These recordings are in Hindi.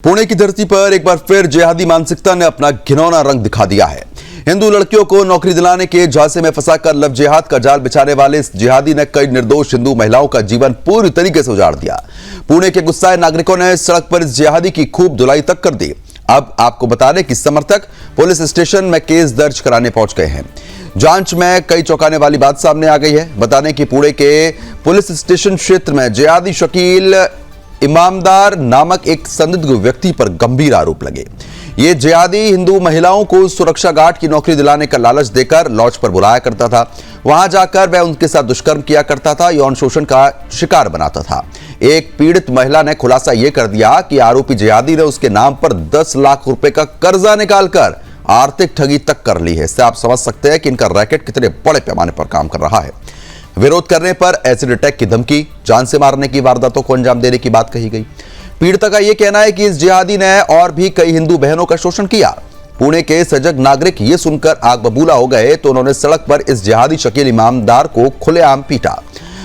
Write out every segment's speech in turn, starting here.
पुणे की धरती पर एक बार फिर जिहादी मानसिकता ने अपना घिनौना रंग दिखा दिया है। हिंदू लड़कियों को नौकरी दिलाने के झांसे में फंसाकर लव जिहाद का जाल बिछाने वाले इस जिहादी ने कई निर्दोष हिंदू महिलाओं का जीवन पूरी तरीके से उजाड़ दिया। पुणे के गुस्साए नागरिकों ने सड़क पर इस जिहादी की खूब धुलाई तक कर दी। अब आपको बता दें कि समर्थक पुलिस स्टेशन में केस दर्ज कराने पहुंच गए हैं। जांच में कई चौंकाने वाली बात सामने आ गई है। बता दें कि पुणे के पुलिस स्टेशन क्षेत्र में जिहादी शकील इमामदार नामक एक संदिग्ध व्यक्ति पर गंभीर आरोप लगे। ये जिहादी हिंदू महिलाओं को सुरक्षा गार्ड की नौकरी दिलाने का लालच देकर लॉज पर बुलाया करता था। वहां जाकर वह उनके साथ दुष्कर्म किया करता था, यौन शोषण का शिकार बनाता था। एक पीड़ित महिला ने खुलासा यह कर दिया कि आरोपी जिहादी ने उसके नाम पर 10 लाख रुपए का कर्जा निकालकर आर्थिक ठगी तक कर ली है। इससे आप समझ सकते हैं कि इनका रैकेट कितने बड़े पैमाने पर काम कर रहा है। विरोध करने पर एसिड अटैक की धमकी, जान से मारने की वारदातों को अंजाम देने की बात कही गई। पीड़िता का यह कहना है कि इस जिहादी ने और भी कई हिंदू बहनों का शोषण किया। पुणे के सजग नागरिक ये सुनकर आग बबूला हो गए तो उन्होंने सड़क पर इस जिहादी शकील इमामदार को खुलेआम पीटा।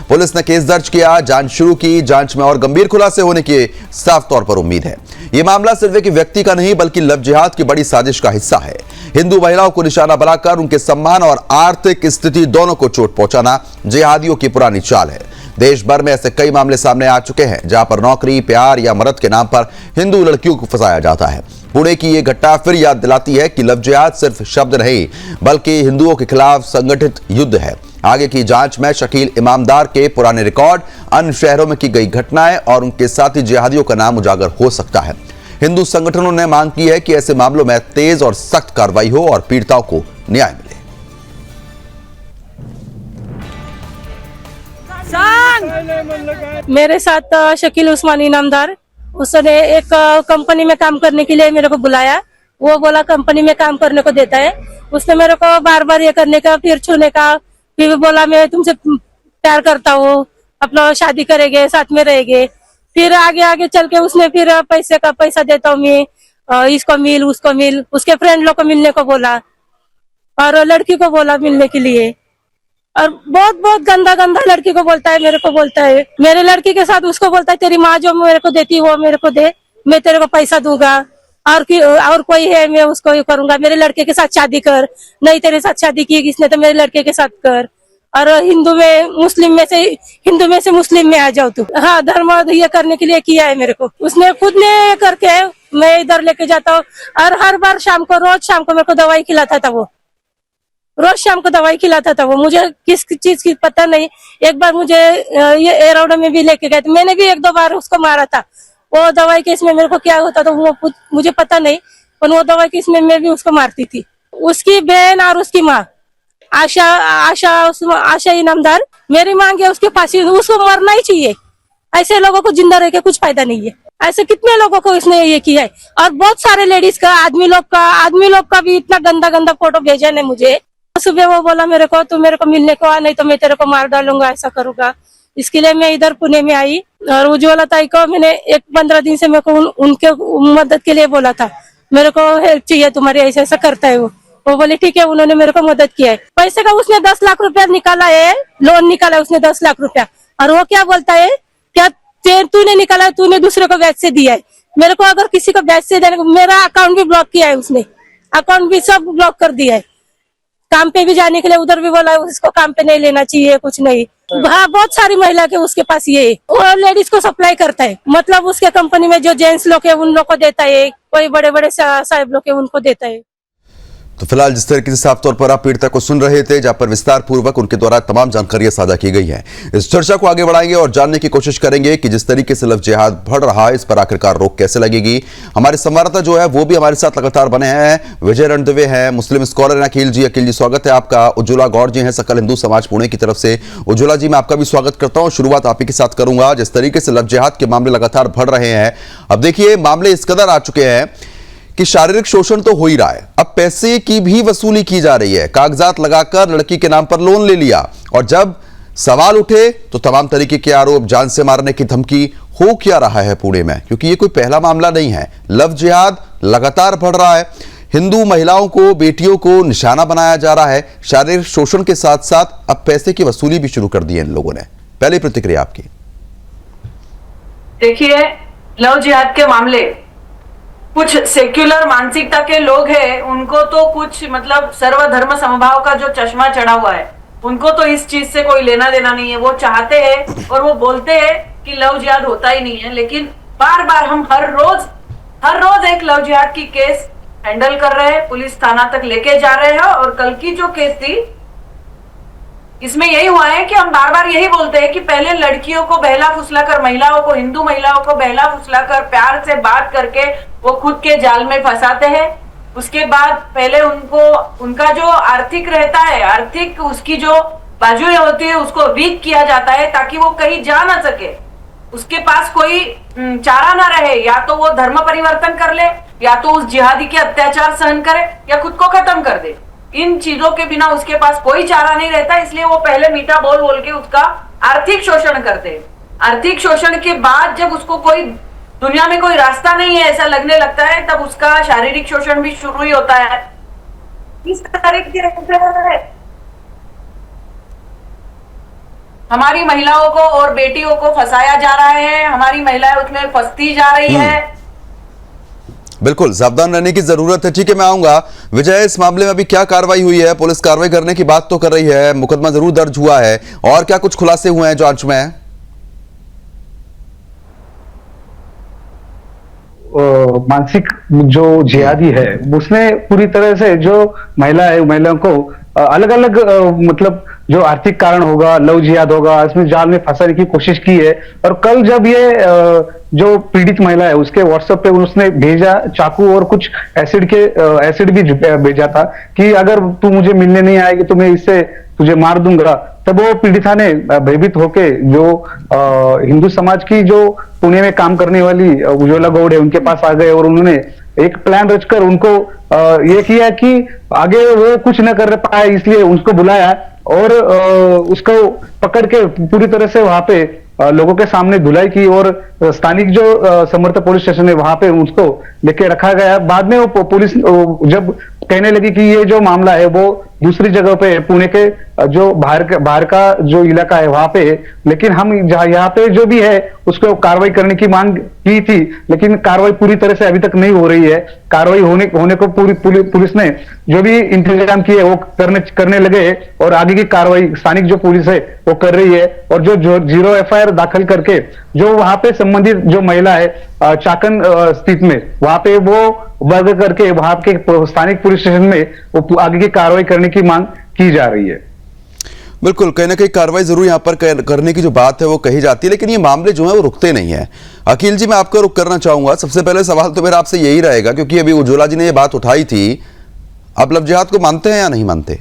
पुलिस ने केस दर्ज किया, जांच शुरू की। जांच में और गंभीर खुलासे होने की साफ तौर पर उम्मीद है। यह मामला सिर्फ एक व्यक्ति का नहीं बल्कि लव जिहाद की बड़ी साजिश का हिस्सा है। हिंदू महिलाओं को निशाना बनाकर उनके सम्मान और आर्थिक स्थिति दोनों को चोट पहुंचाना जिहादियों की पुरानी चाल है। देश भर में ऐसे कई मामले सामने आ चुके हैं जहां पर नौकरी, प्यार या मदद के नाम पर हिंदू लड़कियों को फंसाया जाता है। पुणे की यह घटना फिर याद दिलाती है कि लव जिहाद सिर्फ शब्द नहीं बल्कि हिंदुओं के खिलाफ संगठित युद्ध है। आगे की जांच में शकील इमामदार के पुराने रिकॉर्ड, अन्य शहरों में की गई घटनाएं और उनके साथी जिहादियों का नाम उजागर हो सकता है। हिंदू संगठनों ने मांग की है कि ऐसे मामलों में तेज और सख्त कार्रवाई हो और पीड़िताओं को न्याय मिले। मेरे साथ शकील उस्मानी इनामदार, उसने एक कंपनी में काम करने के लिए मेरे को बुलाया। वो बोला कंपनी में काम करने को देता है। उसने मेरे को बार बार ये करने का, फिर छूने का, फिर बोला मैं तुमसे प्यार करता हूँ, अपना शादी करेंगे, साथ में रहेंगे। फिर आगे आगे चल के उसने फिर पैसे का पैसा देता हूँ मैं, इसको मिल उसको मिल, उसके फ्रेंड लोग को मिलने को बोला और लड़की को बोला मिलने के लिए। और बहुत बहुत गंदा गंदा लड़की को बोलता है, मेरे को बोलता है, मेरे लड़की के साथ उसको बोलता है तेरी माँ जो मेरे को देती है वो मेरे को दे, मैं तेरे को पैसा दूंगा, और कोई है मैं उसको करूंगा, मेरे लड़के के साथ शादी कर, नहीं तेरे साथ शादी की किसने तो मेरे लड़के के साथ कर, और हिंदू में से मुस्लिम में आ जाओ तू। हाँ, धर्म ये करने के लिए किया है मेरे को उसने, खुद ने करके मैं इधर लेके जाता हूँ। और हर बार शाम को, रोज शाम को मेरे को दवाई खिलाता था वो, रोज शाम को दवाई खिलाता था वो। मुझे किस चीज की पता नहीं। एक बार मुझे ये एरोडा में भी लेके गए थे, मैंने भी 1-2 बार उसको मारा था। वो दवाई के इसमें मेरे को क्या होता था वो मुझे पता नहीं, पर वो दवाई के इसमें मैं भी उसको मारती थी। उसकी बहन और उसकी माँ आशा इनामदार, मेरी मांग है उसके फांसी, उसको मरना ही चाहिए। ऐसे लोगों को जिंदा रह के कुछ फायदा नहीं है। ऐसे कितने लोगों को इसने ये किया है। और बहुत सारे लेडीज का, आदमी लोग का भी इतना गंदा गंदा फोटो भेजा ने मुझे। सुबह वो बोला मेरे को तू मेरे को मिलने को आ, नहीं तो मैं तेरे को मार डालूंगा, ऐसा करूंगा। इसके लिए मैं इधर पुणे में आई और उज्ज्वला ताई को मैंने 15 दिन से मेरे को उनके मदद के लिए बोला था, मेरे को हेल्प चाहिए तुम्हारी, ऐसा ऐसा करता है वो बोले ठीक है। उन्होंने मेरे को मदद किया है। पैसे का उसने 10 लाख रुपया निकाला है, लोन निकाला है उसने 10 लाख रुपया। और वो क्या बोलता है, क्या तूने निकाला, तूने दूसरे को ब्याज से दिया है। मेरे को अगर किसी को ब्याज से देने को, मेरा अकाउंट भी ब्लॉक किया है उसने, अकाउंट भी सब ब्लॉक कर दिया है। काम पे भी जाने के लिए उधर भी बोला उसको काम पे नहीं लेना चाहिए, कुछ नहीं। हाँ, बहुत सारी महिला के उसके पास ये है। वो लेडीज को सप्लाई करता है, मतलब उसके कंपनी में जो जेंट्स लोग है उन लोग को देता है, कोई बड़े बड़े साहब लोग है उनको देता है। तो फिलहाल जिस तरीके से साफ तौर पर आप पीड़िता को सुन रहे थे, जहां पर विस्तार पूर्वक उनके द्वारा तमाम जानकारियां साझा की गई हैं, इस चर्चा को आगे बढ़ाएंगे और जानने की कोशिश करेंगे कि जिस तरीके से लव जिहाद बढ़ रहा है इस पर आखिरकार रोक कैसे लगेगी। हमारे संवाददाता जो है वो भी हमारे साथ लगातार बने हैं। विजय रणदिवे हैं, मुस्लिम स्कॉलर हैं अखिल जी, स्वागत है आपका। उज्ज्वला गौड़ जी हैं सकल हिंदू समाज पुणे की तरफ से। उज्ज्वला जी, मैं आपका भी स्वागत करता हूँ। शुरुआत आप ही के साथ करूंगा। जिस तरीके से लव जिहाद के मामले लगातार बढ़ रहे हैं, अब देखिए मामले इस कदर आ चुके हैं कि शारीरिक शोषण तो हो ही रहा है, अब पैसे की भी वसूली की जा रही है। कागजात लगाकर लड़की के नाम पर लोन ले लिया और जब सवाल उठे तो तमाम तरीके के आरोप, जान से मारने की धमकी। हो क्या रहा है पुणे में, क्योंकि ये कोई पहला मामला नहीं है। लव जिहाद लगातार बढ़ रहा है, हिंदू महिलाओं को, बेटियों को निशाना बनाया जा रहा है। शारीरिक शोषण के साथ साथ अब पैसे की वसूली भी शुरू कर दी है इन लोगों ने। पहली प्रतिक्रिया आपकी। देखिए, लव जिहाद के मामले कुछ सेक्युलर मानसिकता के लोग हैं, उनको तो कुछ मतलब सर्वधर्म समभाव का जो चश्मा चढ़ा हुआ है, उनको तो इस चीज से कोई लेना देना नहीं है। वो चाहते हैं और वो बोलते हैं कि लव जिहाद होता ही नहीं है, लेकिन बार बार हम हर रोज एक लव जिहाद की केस हैंडल कर रहे हैं, पुलिस थाना तक लेके जा रहे हैं। और कल की जो केस थी, इसमें यही हुआ है कि हम बार बार यही बोलते हैं कि पहले लड़कियों को बहला फुसला कर, महिलाओं को, हिंदू महिलाओं को बहला फुसला कर प्यार से बात करके वो खुद के जाल में फंसाते हैं। उसके बाद पहले उनका जो आर्थिक रहता है, आर्थिक उसकी जो बाजुएं होती है, उसको वीक किया जाता है ताकि वो कहीं जा ना सके, उसके पास कोई चारा ना रहे। या तो वो धर्म परिवर्तन कर ले, या तो उस जिहादी के अत्याचार सहन करे, या खुद को खत्म कर दे। इन चीजों के बिना उसके पास कोई चारा नहीं रहता, इसलिए वो पहले मीठा बोल बोल के उसका आर्थिक शोषण करते हैं। आर्थिक शोषण के बाद जब उसको कोई दुनिया में कोई रास्ता नहीं है ऐसा लगने लगता है, तब उसका शारीरिक शोषण भी शुरू ही होता है। इस तरीके से हमारी महिलाओं को और बेटियों को फंसाया जा रहा है, हमारी महिलाएं उसमें फंसती जा रही है। बिल्कुल सावधान रहने की जरूरत है। ठीक है, मैं आऊंगा। विजय, इस मामले में अभी क्या कार्रवाई हुई है? पुलिस कार्रवाई करने की बात तो कर रही है, मुकदमा जरूर दर्ज हुआ है, और क्या कुछ खुलासे हुए हैं जांच में? मानसिक जो जिहादी है उसने पूरी तरह से जो महिलाओं को अलग अलग मतलब जो आर्थिक कारण होगा, लव जिहाद होगा, इसमें जाल में फंसाने की कोशिश की है। और कल जब ये जो पीड़ित महिला है उसके व्हाट्सएप पे उसने भेजा चाकू और कुछ एसिड भी भेजा था कि अगर तू मुझे मिलने नहीं आएगी तो मैं इससे तुझे मार दूंगा। तब वो पीड़िता ने भयभीत होके जो हिंदू समाज की जो पुणे में काम करने वाली उज्ज्वला गौड़ है उनके पास आ गए और उन्होंने एक प्लान रचकर उनको ये किया कि आगे वो कुछ न कर पाए, इसलिए उसको बुलाया और उसको पकड़ के पूरी तरह से वहां पे लोगों के सामने धुलाई की और स्थानिक जो समर्थ पुलिस स्टेशन है वहां पे उसको लेके रखा गया। बाद में वो पुलिस जब कहने लगी कि ये जो मामला है वो दूसरी जगह पे पुणे के जो बाहर का जो इलाका है वहां पे, लेकिन हम यहाँ पे जो भी है उसको कार्रवाई करने की मांग की थी, लेकिन कार्रवाई पूरी तरह से अभी तक नहीं हो रही है। कार्रवाई होने को पूरी पुलिस ने जो भी इंतजाम किए वो करने लगे और आगे की कार्रवाई स्थानिक जो पुलिस है वो कर रही है। और जो 0 FIR दाखिल करके जो वहां पे संबंधित जो महिला है चाकन स्थित में वहां पे वो वर्ग करके वहां के स्थानिक पुलिस स्टेशन में वो आगे की कार्रवाई करने की मांग की जा रही है। बिल्कुल, कहीं ना कहीं कार्रवाई जरूर यहाँ पर करने की जो बात है वो कही जाती है, लेकिन ये मामले जो है वो रुकते नहीं है। अखिल जी, मैं आपका रुख करना चाहूंगा। सबसे पहले सवाल तो मेरा आपसे यही रहेगा, क्योंकि अभी उज्ज्वला जी ने ये बात उठाई थी, आप लव जिहाद को मानते हैं या नहीं मानते?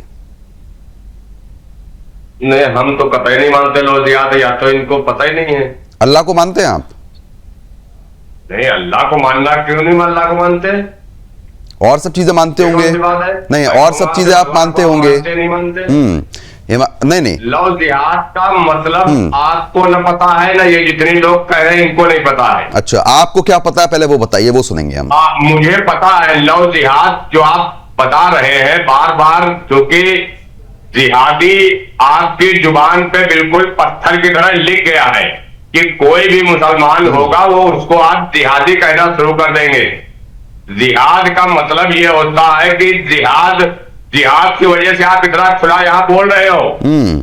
नहीं, हम तो कतई नहीं मानते लव जिहाद, या तो इनको पता ही नहीं है। अल्लाह को मानते हैं आप? नहीं, अल्लाह को मानना क्यों नहीं, अल्लाह को मानते हैं। और सब चीजें मानते होंगे? नहीं, और सब चीजें आप मानते होंगे? नहीं मानते। नहीं लव जिहाद का मतलब आपको न पता है ना, ये जितने लोग कह रहे हैं इनको नहीं पता है। अच्छा, आपको क्या पता है पहले वो बताइए, वो सुनेंगे हम। मुझे पता है लव जिहाद जो आप बता रहे हैं बार बार, जो कि जिहादी आपकी जुबान पे बिल्कुल पत्थर की तरह लिख गया है कि कोई भी मुसलमान होगा वो उसको आप जिहादी कहना शुरू कर देंगे। जिहाद का मतलब ये होता है कि जिहाद की वजह से आप इतना खुला यहाँ बोल रहे हो।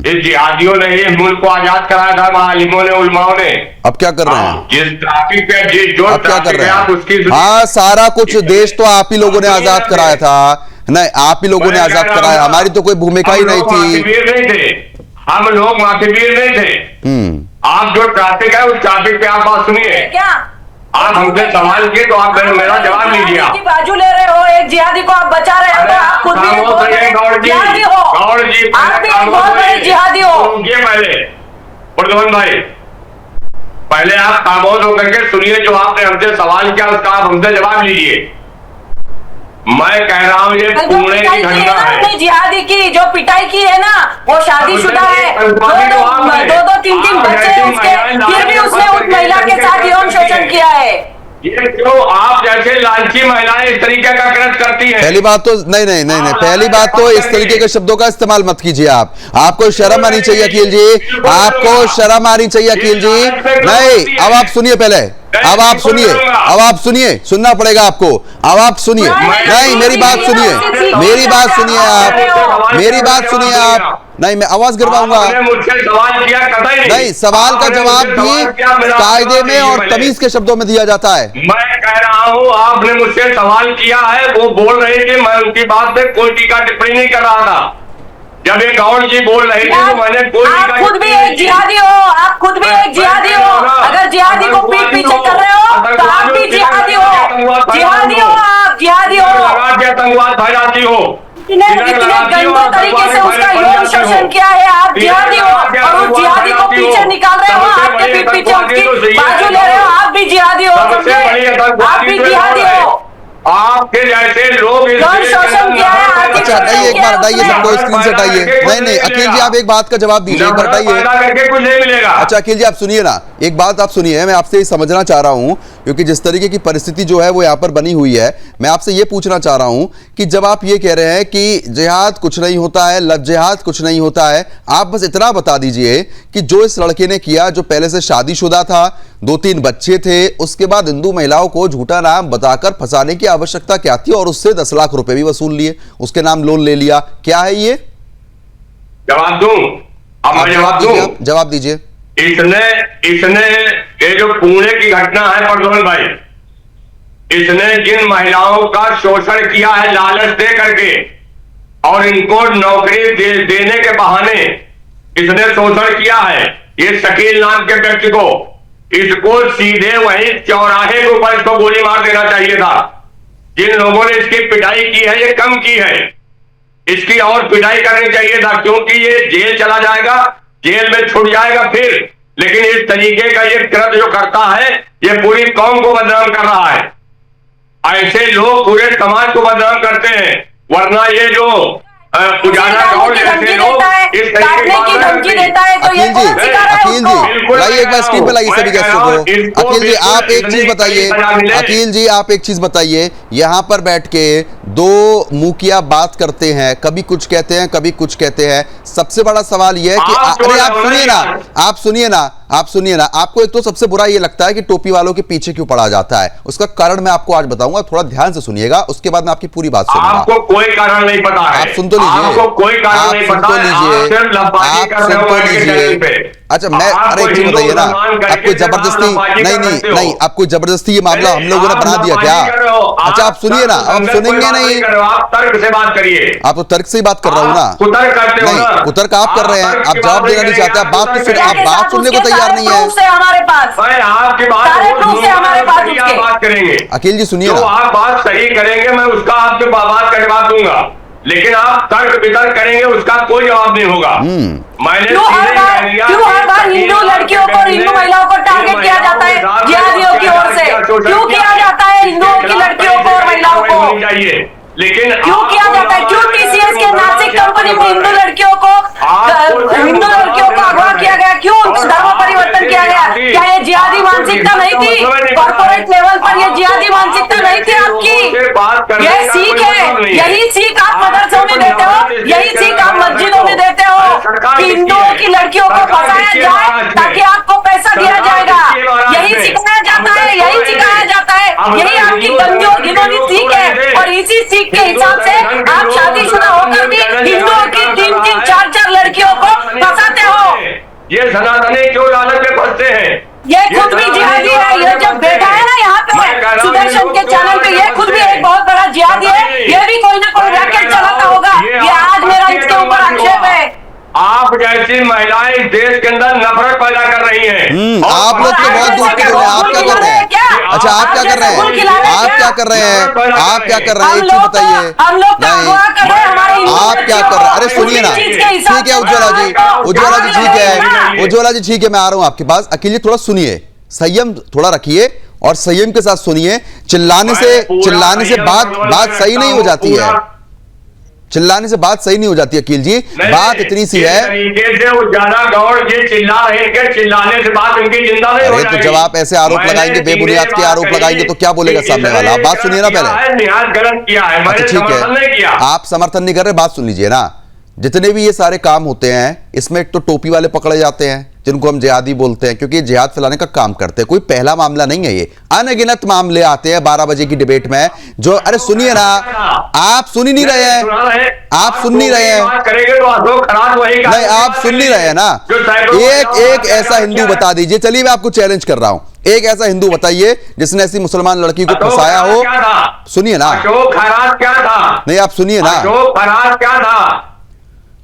इस जिहादियों ने इस मुल्क को आजाद कराया था, मालिमों ने, उलमाओं ने। अब क्या कर रहे हैं? जिस ट्रैफिक पे जो क्या कर रहे हैं? उसकी हाँ, सारा कुछ देश तो आप ही लोगों ने आजाद कराया था। नहीं, आप ही लोगों ने आजाद कराया, हमारी तो कोई भूमिका ही नहीं थी। हम लोग माफीवीर नहीं थे। आप जो ट्रैफिक है उस ट्रैफिक पे आप बात सुनिए। क्या आप हमसे सवाल किए तो आप मेरा जवाब लीजिए। बाजू ले रहे हो, एक जिहादी को आप बचा रहे हो, तो आप खुद भी एक बहुत बड़े जिहादी हो। आप भी एक बहुत बड़े जिहादी हो। पहले प्रधान भाई, पहले आप खामोश होकर के सुनिए, जो आपने हमसे सवाल किया उसका आप हमसे जवाब लीजिए। मैं कह रहा हूँ ये पुणे की घटना है। जिहादी की जो पिटाई की है ना, वो शादीशुदा है, दो तीन बच्चे हैं उसके, फिर भी उसने उस महिला के साथ यौन शोषण किया है। ये क्यों आप जैसे लालची महिलाएं इस तरीके का कृत्य करती हैं? पहली बात तो नहीं, पहली बात तो इस तरीके के शब्दों का इस्तेमाल मत कीजिए आप। आपको शर्म आनी चाहिए अखिल जी, आपको शर्म आनी चाहिए अखिल जी। नहीं, अब आप सुनिए, पहले अब आप सुनिए, अब आप सुनिए, सुनना पड़ेगा आपको। अब आप सुनिए, नहीं मेरी बात सुनिए, मेरी बात सुनिए आप, मेरी बात सुनिए आप। नहीं मैं आवाज गिरवाऊंगा। आपने मुझसे सवाल किया, कतई नहीं, सवाल का जवाब भी कायदे में और तमीज के शब्दों में दिया जाता है। मैं कह रहा हूं आपने मुझसे सवाल किया है, वो बोल रहे थे, मैं उनकी बात पे कोई टीका टिप्पणी नहीं कर रहा था। जब एक गौड़ जी बोल रहे थे तो मैंने कोई आप खुद भी एक जिहादी हो, आप खुद भी एक जिहादी हो। अगर जिहादी को पीठ पीछे कर रहे हो तो आप भी जिहादी हो, जिहादी हो, आप जिहादी हो। आतंकवाद फैलाती हो, कितने गंदे तरीके से उसका यौन शोषण किया है, आप जिहादी हो। और उस जिहादी को पीछे निकाल रहे हो, आपके पीठ पीछे उसकी बाजू ले रहे हो, आप भी जिहादी हो, आप भी जिहादी हो। आपके जैसे लोग यौन शोषण किया है, आर्थिक अच्छा हटाइए, एक बार हटाइए सबको, स्क्रीन से हटाइए। नहीं नहीं अखिल जी आप एक बात का जवाब दीजिए, एक बार हटाइए। करके कुछ नहीं मिलेगा। अच्छा अखिल जी आप सुनिए ना, एक बात आप सुनिए, मैं आपसे ये समझना चाह रहा हूं, क्योंकि जिस तरीके की परिस्थिति जो है वो यहाँ पर बनी हुई है, मैं आपसे ये पूछना चाह रहा हूं कि जब आप ये कह रहे हैं कि जिहाद कुछ नहीं होता है, लव जिहाद कुछ नहीं होता है, आप बस इतना बता दीजिए कि जो इस लड़के ने किया, जो पहले से शादीशुदा था, 2-3 बच्चे थे, उसके बाद हिंदू महिलाओं को झूठा नाम बताकर फंसाने की आवश्यकता क्या थी, और उससे 10 लाख रुपए भी वसूल लिए, उसके नाम लोन ले लिया, क्या है ये? जवाब दूं? अब मैं जवाब दूं? जवाब दीजिए। इसने ये जो पुणे की घटना है प्रज्वल भाई, इसने जिन महिलाओं का शोषण किया है लालच दे करके और इनको नौकरी देने के बहाने इसने शोषण किया है, ये शकील नाम के व्यक्ति को, इसको सीधे वहीं चौराहे के ऊपर इसको गोली मार देना चाहिए था। जिन लोगों ने इसकी पिटाई की है ये कम की है, इसकी और पिटाई करनी चाहिए था, क्योंकि ये जेल चला जाएगा, जेल में छूट जाएगा फिर, लेकिन इस तरीके का ये कृत्य जो करता है ये पूरी कौम को बदनाम कर रहा है। ऐसे लोग पूरे समाज को बदनाम करते हैं, वरना ये जो उजाला गौड़ जैसे लोग इस तरीके की धमकी देता है तो ये अखिल जी लाइए एक बार स्क्रीन पे लाइए सभी गेस्टों को। अखिल जी आप एक चीज बताइए, अखिल जी आप एक चीज बताइए, यहाँ पर बैठ के दो मुखिया बात करते हैं, कभी कुछ कहते हैं कभी कुछ कहते हैं। सबसे बड़ा सवाल यह है कि अरे आप सुनिए ना, आप सुनिए ना, आप सुनिए ना, आपको एक तो सबसे बुरा ये लगता है कि टोपी वालों के पीछे क्यों पड़ा जाता है, उसका कारण मैं आपको आज बताऊंगा, थोड़ा ध्यान से सुनिएगा, उसके बाद मैं आपकी पूरी बात सुनूंगा। आपको कोई कारण नहीं पता है, आप सुन तो लीजिए, आपको कोई कारण नहीं पता है, आप सुन तो लीजिए। अच्छा मैं अरे एक चीज बताइए ना, आप कोई जबरदस्ती नहीं आप कोई जबरदस्ती ये मामला हम लोगों ने बना दिया क्या? अच्छा आप सुनिए ना, आप सुनेंगे नहीं, आप तर्क से बात करिए। आप तो तर्क से ही बात कर रहा हूँ ना, नहीं कुतर्क आप कर रहे हैं, आप जवाब देना नहीं चाहते, आप बात तो सुनिए, आप बात सुनने को तैयार नहीं है। हमारे पास आपकी बात करेंगे, अखिल जी सुनिए तो ना, आप बात सही करेंगे मैं उसका आपके बात का जवाब दूंगा, लेकिन आप तर्क वितर्क करेंगे उसका कोई जवाब नहीं होगा। मैंने क्यों हर बार हिंदू लड़कियों को, हिंदू महिलाओं को टारगेट किया जाता है जिहादियों की ओर से? क्यों किया जाता है हिंदुओं की लड़कियों को और महिलाओं को? चाहिए लेकिन क्यों किया जाता है? क्यों टीसीएस के नासिक कंपनी में हिंदू लड़कियों को अगवा किया गया? क्यों धर्म परिवर्तन किया गया? क्या ये जिहादी मानसिकता नहीं थी? कॉर्पोरेट लेवल पर ये जिहादी मानसिकता नहीं थी आपकी? यह सीख है, यही सीख आप मदरसों में देते हो, यही सीख आप मस्जिदों में देते हो कि हिंदुओं की लड़कियों को फंसाया जाए ताकि आपको पैसा दिया जाएगा। यही सिखाया जाता है, यही सिखाया जाता है, यही आपकी गंदी और घिनौनी सीख है। और इसी सीख के हिसाब से आप शादीशुदा होकर भी हिंदुओं की 3-3, 4-4 लड़कियों को फंसाते हो। ये सनातनी क्यों लालच में फंसते हैं? ये खुद भी जिहादी है, ये जब बैठा है ना यहाँ पे सुदर्शन के चैनल पे, ये खुद भी एक बहुत बड़ा जिहादी है, ये भी कोई ना कोई रैकेट चलाता होगा। ये आज मेरा इसके ऊपर आक्षेप है। आप जैसी महिलाएं इस देश के अंदर नफरत पैदा कर रही हैं। आप लोग तो बहुत दूर के लोग हैं, आप क्या कर रहे हैं? अच्छा आप क्या कर रहे हैं? आप क्या कर रहे हैं? आप क्या कर रहे हैं? एक चीज बताइए। नहीं आप क्या कर रहे हैं? अरे सुनिए ना, ठीक है उज्ज्वला जी, उज्ज्वला जी ठीक है, उज्ज्वला जी ठीक है, मैं आ रहा हूं आपके पास। अखिल जी थोड़ा सुनिए, संयम थोड़ा रखिए और संयम के साथ सुनिए। चिल्लाने से बात सही नहीं हो जाती है, चिल्लाने से बात सही नहीं हो जाती अखिल जी, बात इतनी सी है। तरीके से उजाला गौड़ जी चिल्ला रहे हैं, चिल्लाने से बात उनकी जिंदा नहीं हो जाएगी। तो जब आप ऐसे आरोप लगाएंगे, बेबुनियाद के आरोप लगाएंगे तो क्या बोलेगा सामने वाला? आप बात सुनिए ना पहले। निहाल गलत किया है, अच्छा ठीक है, आप समर्थन नहीं कर रहे, बात सुन लीजिए ना। जितने भी ये सारे काम होते हैं इसमें एक तो टोपी वाले पकड़े जाते हैं, जिनको हम जिहादी बोलते हैं, क्योंकि जिहाद फैलाने का काम करते हैं। कोई पहला मामला नहीं है, ये अनगिनत मामले आते हैं 12 बजे की डिबेट में जो, अरे सुनिए ना, आप सुन ही नहीं रहे हैं, आप सुन नहीं रहे हैं, नहीं आप सुन नहीं रहे हैं ना। एक ऐसा हिंदू बता दीजिए, चलिए मैं आपको चैलेंज कर रहा हूं, एक ऐसा हिंदू बताइए जिसने ऐसी मुसलमान लड़की को फंसाया हो। सुनिए ना, अशोक खराज क्या था? नहीं आप सुनिए ना, अशोक खराज क्या था?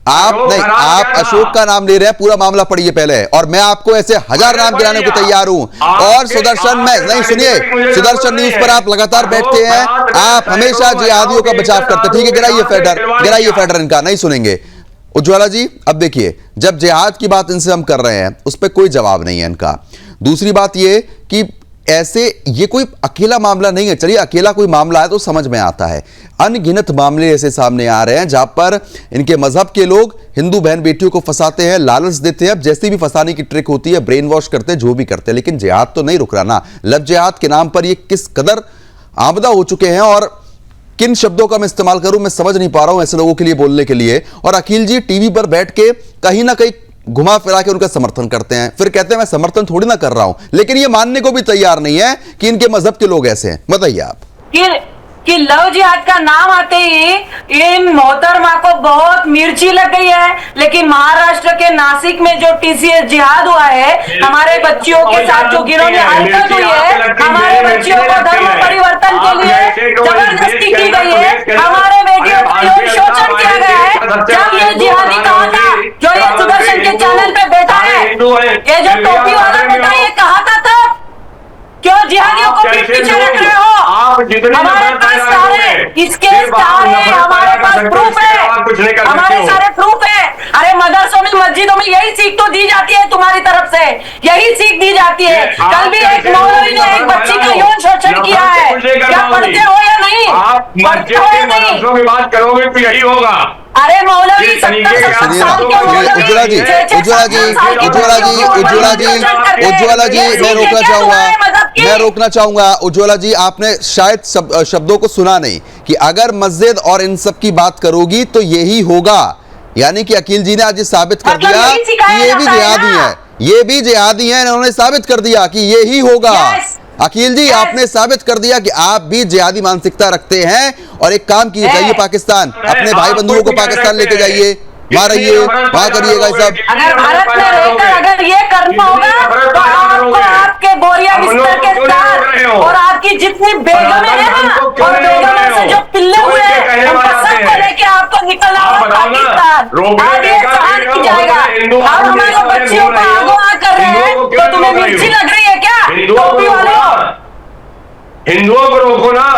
आप नहीं, आप अशोक का नाम ले रहे हैं, पूरा मामला पढ़िए पहले, और मैं आपको ऐसे 1000 नाम गिराने को तैयार हूं। और सुदर्शन में नहीं, सुनिए, सुदर्शन न्यूज पर आप लगातार बैठते हैं, आप हमेशा जिहादियों का बचाव करते हैं, ठीक है, गिराइए फेडर इनका, नहीं सुनेंगे। उज्ज्वला जी, अब देखिए, जब जिहाद की बात इनसे हम कर रहे हैं, उस पर कोई जवाब नहीं है इनका। दूसरी बात ये कि ऐसे ये कोई अकेला मामला नहीं है, चलिए अकेला कोई मामला है तो समझ में आता है, अनगिनत मामले ऐसे सामने आ रहे हैं जहां पर इनके मजहब के लोग हिंदू बहन बेटियों को फंसाते हैं, लालच देते हैं, अब जैसी भी फंसाने की ट्रिक होती है, ब्रेन वॉश करते हैं, जो भी करते हैं, लेकिन जिहाद तो नहीं रुक रहा ना। लव जिहाद के नाम पर ये किस कदर आमदा हो चुके हैं, और किन शब्दों का मैं इस्तेमाल करूं मैं समझ नहीं पा रहा हूं ऐसे लोगों के लिए बोलने के लिए। और अखिल जी टीवी पर बैठ के कहीं ना कहीं घुमा फिरा के उनका समर्थन करते हैं, फिर कहते हैं मैं समर्थन थोड़ी ना कर रहा हूं, लेकिन ये मानने को भी तैयार नहीं है कि इनके मजहब के लोग ऐसे हैं। बताइए आप। कि लव जिहाद का नाम आते ही इन मोहतरमा को बहुत मिर्ची लग गई है, लेकिन महाराष्ट्र के नासिक में जो टीसीएस जिहाद हुआ है, हमारे बच्चियों के साथ जो गिरोह हरकत हुई है, हमारे बच्चियों को धर्म परिवर्तन के लिए जबरदस्ती की गई है, हमारे बेटियों का यौन शोषण किया गया है। जब ये जिहादी कहा था, जो ये सुदर्शन के चैनल पे बैठा है, ये जो टोपी वाला बेटा, ये कहा था तब, क्यों जिहादियों को पीठ पीछे रख रहे हो? हमारे पास सारे इसके सारे हमारे पास प्रूफ है, हमारे सारे प्रूफ है। अरे मदरसों में मस्जिदों में यही सीख तो दी जाती है, तुम्हारी तरफ से यही सीख दी जाती है। कल भी एक मौलवी ने एक बच्ची का यौन शोषण किया है, क्या पढ़ते हो या नहीं? पढ़ते हो या नहीं? बात करोगे तो यही होगा। अरे मौलवी उज्ज्वला जी, मैं रोकना चाहूंगा उज्ज्वला जी, आपने शायद शब्दों को सुना नहीं कि अगर मस्जिद और इन सब की बात करोगी तो यही होगा, यानी कि अकील जी ने आज साबित कर दिया कि ये भी जिहादी है, ये भी जिहादी है, इन्होंने साबित कर दिया कि यही होगा। अकील जी, आपने साबित कर दिया कि आप भी जिहादी मानसिकता रखते हैं, और एक काम कीजिए, जाइए पाकिस्तान, अपने भाई बंधुओं को पाकिस्तान लेके जाइए, वहां रहिए, वहां करिएगा सब। अगर भारत में रहकर अगर ये करना होगा तो आपको आपके बोरिया बिस्तर के साथ और आपकी जितनी बेगमें हैं ना, और बेगमें से जो पिल्ले हुए हैं, उनको सबको लेके आपको निकलना होगा पाकिस्तान। आगे सहन की जाएगा। आप हमारे बच्चियों का अगवा कर रहे हैं तो तुम्हें मिर्ची लग रही है क्या? टोपी वाले हिंदुओं को रोको ना,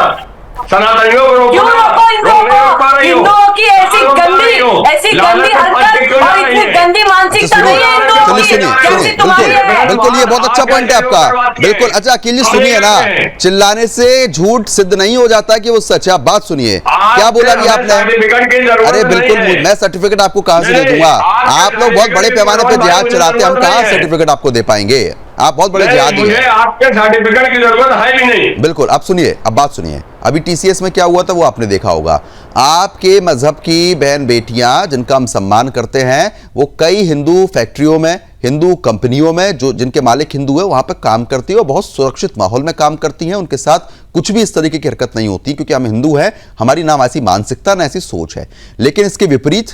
सनातनियों को रोको। क्यों रोको हिंदुओं की ऐसी गंदी हरकत और इतनी गंदी मानसिकता नहीं है हिंदुओं की, जैसी तुम्हारी है। बिल्कुल, ये बहुत अच्छा पॉइंट है आपका, बिल्कुल। अच्छा अकील जी सुनिए ना, चिल्लाने से झूठ सिद्ध नहीं हो जाता कि वो सच है। आप बात सुनिए, क्या बोला अभी आपने? अरे बिल्कुल, मैं सर्टिफिकेट आपको कहां से दे दूंगा? आप लोग बहुत बड़े पैमाने पर जिहाद चलाते हैं, हम कहां सर्टिफिकेट आपको दे पाएंगे? आप बहुत बड़े जिहादी हैं, आपके सर्टिफिकेट की जरूरत है भी नहीं। बिल्कुल। अब सुनिए, अब बात सुनिए, अभी टीसीएस में क्या हुआ था वो आपने देखा होगा। आपके मजहब की बहन बेटियां जिनका हम सम्मान करते हैं, वो कई हिंदू फैक्ट्रियों में, हिंदू कंपनियों में, जो जिनके मालिक हिंदू है, वहां पर काम करती है और बहुत सुरक्षित माहौल में काम करती हैं। उनके साथ कुछ भी इस तरीके की हरकत नहीं होती, क्योंकि हम हिंदू हैं, हमारी ना ऐसी मानसिकता ना ऐसी सोच है। लेकिन इसके विपरीत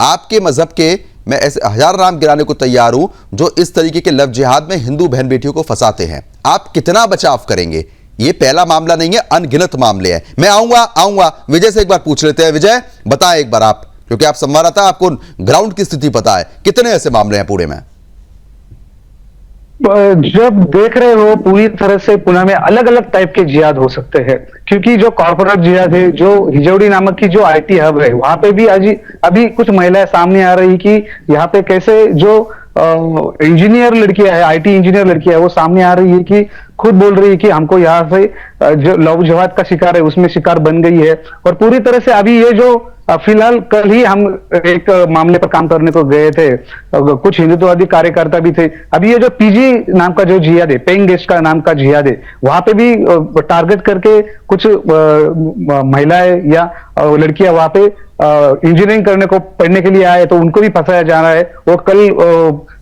आपके मजहब के मैं ऐसे 1000 नाम गिराने को तैयार हूं जो इस तरीके के लव जिहाद में हिंदू बहन बेटियों को फंसाते हैं। आप कितना बचाव करेंगे? ये पहला मामला नहीं है, अनगिनत मामले हैं। मैं आऊंगा विजय से एक बार पूछ लेते हैं। विजय, बताएं एक बार आप, क्योंकि आप संवाददाता, आपको ग्राउंड की स्थिति पता है, कितने ऐसे मामले हैं पुणे में? जब देख रहे हो पूरी तरह से पुणे में अलग अलग टाइप के जिहाद हो सकते हैं, क्योंकि जो कॉर्पोरेट जिहाद है, जो हिजौड़ी नामक की जो आईटी हब है, वहां पे भी अभी कुछ महिलाएं सामने आ रही कि यहाँ पे कैसे जो इंजीनियर लड़कियां है, आईटी इंजीनियर लड़कियां है, वो सामने आ रही है कि खुद बोल रही है कि हमको यहाँ से जो लव जिहाद का शिकार है उसमें शिकार बन गई है। और पूरी तरह से अभी ये जो फिलहाल कल ही हम एक मामले पर काम करने को गए थे, कुछ हिंदुत्ववादी कार्यकर्ता भी थे। अभी ये जो पीजी नाम का जो जिहाद है, पेइंग गेस्ट का नाम का जिहाद है, वहां पे भी टारगेट करके कुछ महिलाएं या लड़कियां वहां पे इंजीनियरिंग करने को पढ़ने के लिए आए, तो उनको भी फंसाया जा रहा है। वो कल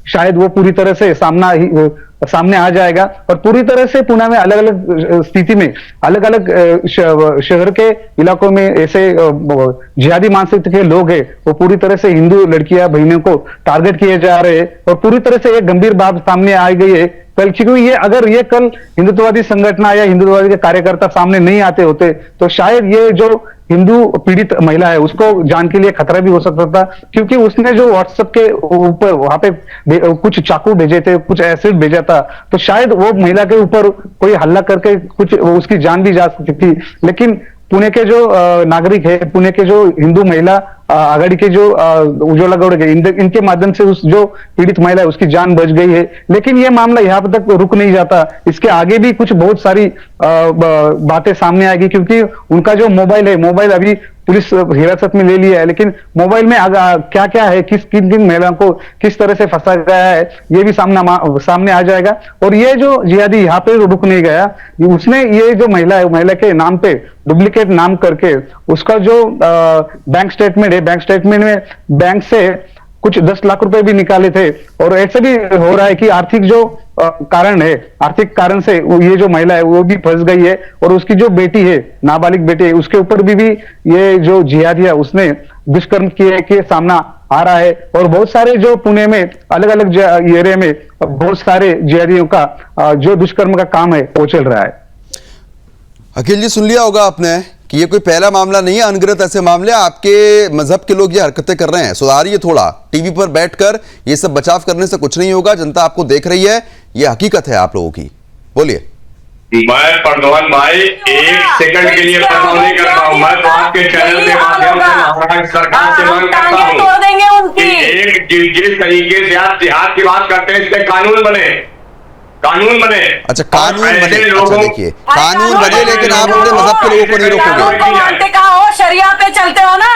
शायद वो पूरी तरह से सामने आ जाएगा। और पूरी तरह से पुणे में अलग अलग स्थिति में अलग अलग शहर के इलाकों में ऐसे जिहादी मानसिकता के लोग हैं, वो पूरी तरह से हिंदू लड़कियां बहनों को टारगेट किए जा रहे हैं। और पूरी तरह से एक गंभीर बात सामने आ गई है कल, क्योंकि ये कल हिंदुत्ववादी संगठन या हिंदुत्ववादी के कार्यकर्ता सामने नहीं आते होते तो शायद ये जो हिंदू पीड़ित महिला है उसको जान के लिए खतरा भी हो सकता था, क्योंकि उसने जो व्हाट्सएप के ऊपर वहां पे कुछ चाकू भेजे थे, कुछ एसिड भेजा था, तो शायद वो महिला के ऊपर कोई हल्ला करके कुछ उसकी जान भी जा सकती थी। लेकिन पुणे के जो नागरिक है, पुणे के जो हिंदू महिला आघाड़ी के जो उज्ज्वला गौड़ के इनके माध्यम से उस जो पीड़ित महिला है उसकी जान बच गई है। लेकिन ये मामला यहाँ तक रुक नहीं जाता, इसके आगे भी कुछ बहुत सारी बातें सामने आएगी, क्योंकि उनका जो मोबाइल है, मोबाइल अभी पुलिस हिरासत में ले लिया है, लेकिन मोबाइल में क्या क्या है, किन किन महिलाओं को किस तरह से फंसा गया है, ये भी सामने आ जाएगा। और ये जो जिहादी यहाँ पे रुक नहीं गया, उसने ये जो महिला है, महिला के नाम पे डुप्लीकेट नाम करके उसका जो बैंक स्टेटमेंट है, बैंक स्टेटमेंट में बैंक से कुछ 10 लाख रुपए भी निकाले थे। और ऐसे भी हो रहा है कि आर्थिक जो कारण है, आर्थिक कारण से ये जो महिला है वो भी फंस गई है। और उसकी जो बेटी है, नाबालिग बेटी है, उसके ऊपर भी ये जो जिहादी है उसने दुष्कर्म किए के सामना आ रहा है। और बहुत सारे जो पुणे में अलग अलग एरिया में बहुत सारे जिहादियों का जो दुष्कर्म का काम है वो चल रहा है। अखिल जी, सुन लिया होगा आपने कि ये कोई पहला मामला नहीं है, अनगिनत ऐसे मामले आपके मजहब के लोग ये हरकतें कर रहे हैं। सुधारिए थोड़ा, टीवी पर बैठकर ये सब बचाव करने से कुछ नहीं होगा, जनता आपको देख रही है, ये हकीकत है आप लोगों की। बोलिए। मैं प्रद्युमन भाई 1 सेकंड के लिए प्रश्न नहीं करता हूँ, मैं तो आपके चैनल के माध्यम से महाराष्ट्र सरकार से मांग करता हूँ कि एक जिस तरीके से आप जिहाद की बात करते हैं, इस पे कानून बने। अच्छा, कानून बने। अच्छा देखिए, कानून बने, लेकिन आप अपने मजहब के लोगों को नहीं रोकोगे। शरिया पे चलते हो ना,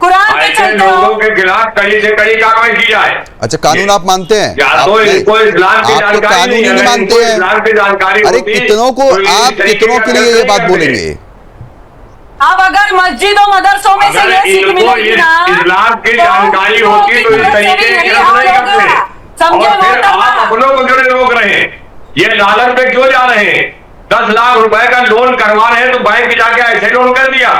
कुरान पे चलते हो, लोगों के खिलाफ कड़ी से कड़ी कार्रवाई की जाए। अच्छा, कानून आप मानते हैं? तो इनको इस्लाम की आप तो जानकारी कानून ही नहीं मानते हैं। इस्लाम की जानकारी अरे होती, कितनों को तो आप कितनों के लिए ये बात बोलेंगे? अब अगर मस्जिद और मदरसों में से ये सीख मिलेगी ना, इस्लाम की जानकारी होती तो इस तरीके की नहीं करते। और फिर आप अपनों को क्यों रोक रहे हैं? ये लालच पे क्यों जा रहे हैं? 10 लाख रुपए का लोन करवा रहे हैं तो बैंक जाके ऐसे लोन कर दिया।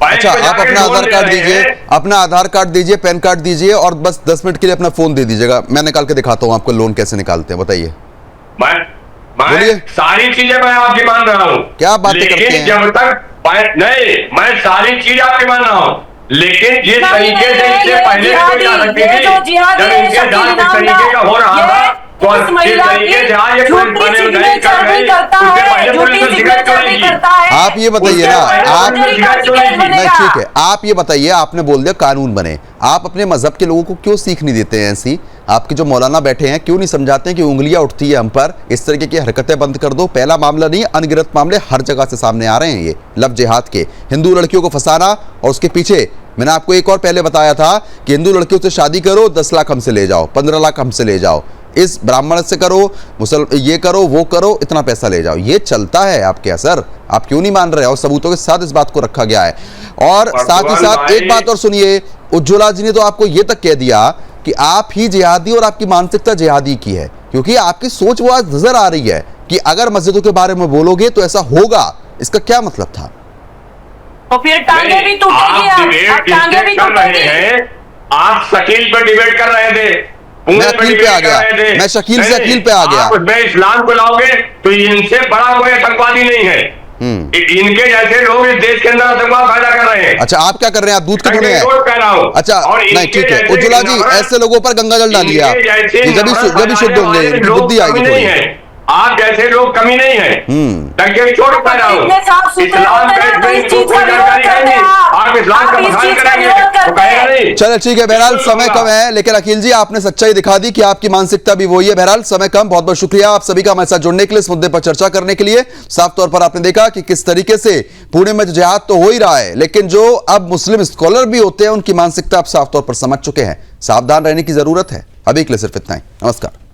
अच्छा, आप अपना आधार कार्ड दीजिए, अपना आधार कार्ड दीजिए, पैन कार्ड दीजिए और बस 10 मिनट के लिए अपना फोन दे दीजिएगा, मैं निकाल के दिखाता हूँ आपको लोन कैसे निकालते हैं। बताइए। मैं सारी चीजें मैं आपकी मान रहा हूँ। क्या बातें करते हैं? जब तक नहीं, मैं सारी चीज आपकी मान रहा हूँ, लेकिन जिस तरीके से इससे पहले कोई जा सकती थी, जब इनके साथ इस तरीके का हो रहा था, तो जिस तरीके से आज ये पुलिस बने नहीं कर रही, उससे पहले पुलिस तो शिकायत क्यों नहीं की? आप ये बताइए ना, आप नहीं, ठीक है, आप ये बताइए, आपने बोल दिया कानून बने, आप अपने मजहब के लोगों को क्यों सीख नहीं देते हैं ऐसी? आपके जो मौलाना बैठे हैं क्यों नहीं समझाते हैं कि उंगलियां उठती है हम पर, इस तरीके की हरकतें बंद कर दो? पहला मामला नहीं, अनगिनत मामले हर जगह से सामने आ रहे हैं। ये लव जिहाद के, हिंदू लड़कियों को फंसाना, और उसके पीछे मैंने आपको एक और पहले बताया था कि हिंदू लड़कियों से शादी करो, 10 लाख हमसे ले जाओ, 15 लाख हमसे ले जाओ, इस ब्राह्मण से करो, ये करो, वो करो, इतना पैसा ले जाओ। ये चलता है आपके असर, आप क्यों नहीं मान रहे? और सबूतों के साथ इस बात को रखा गया है। और साथ ही साथ एक बात और सुनिए, उज्ज्वला जी ने तो आपको ये तक कह दिया कि आप ही जिहादी और आपकी मानसिकता जिहादी की है, क्योंकि आपकी सोच वो आज नजर आ रही है कि अगर मस्जिदों के बारे में बोलोगे तो ऐसा होगा। इसका क्या मतलब था? तो फिर टांगे भी टूटेगी, आप टांगे भी टूटेगी। आप शकील पर डिबेट कर रहे थे, मैं अकील पे आ गया, मैं शकील से अकील पे आ गया। उसमें इस्लाम को लाओगे तो इनसे बड़ा कोई आतंकवादी नहीं है। इनके जैसे लोग इस देश के अंदर आतंकवाद पैदा कर रहे हैं। अच्छा, आप क्या कर रहे हैं? आप दूध क्यों हैं? अच्छा, नहीं, ठीक है, उज्ज्वला जी, ऐसे लोगों पर गंगा जल डालिए आप, जब भी शुद्ध होंगे, बुद्धि आएगी थोड़ी। आप जैसे लोग कमी नहीं है, टंके छोड़ पा रहा हूँ। इस्लाम का इस चीज का जानकारी है नहीं, आप इस्लाम का बखान करेंगे तो कहेगा नहीं। चलो ठीक है, बहरहाल समय कम है, लेकिन अखिल जी आपने सच्चाई दिखा दी कि आपकी मानसिकता भी वही है। बहरहाल समय कम, बहुत बहुत शुक्रिया आप सभी का हमारे साथ जुड़ने के लिए, इस मुद्दे पर चर्चा करने के लिए। साफ तौर पर आपने देखा कि किस तरीके से पुणे में जिहाद तो हो ही रहा है, लेकिन जो अब मुस्लिम स्कॉलर भी होते हैं उनकी मानसिकता आप साफ तौर पर समझ चुके हैं। सावधान रहने की जरूरत है। अभी के लिए सिर्फ इतना ही। नमस्कार।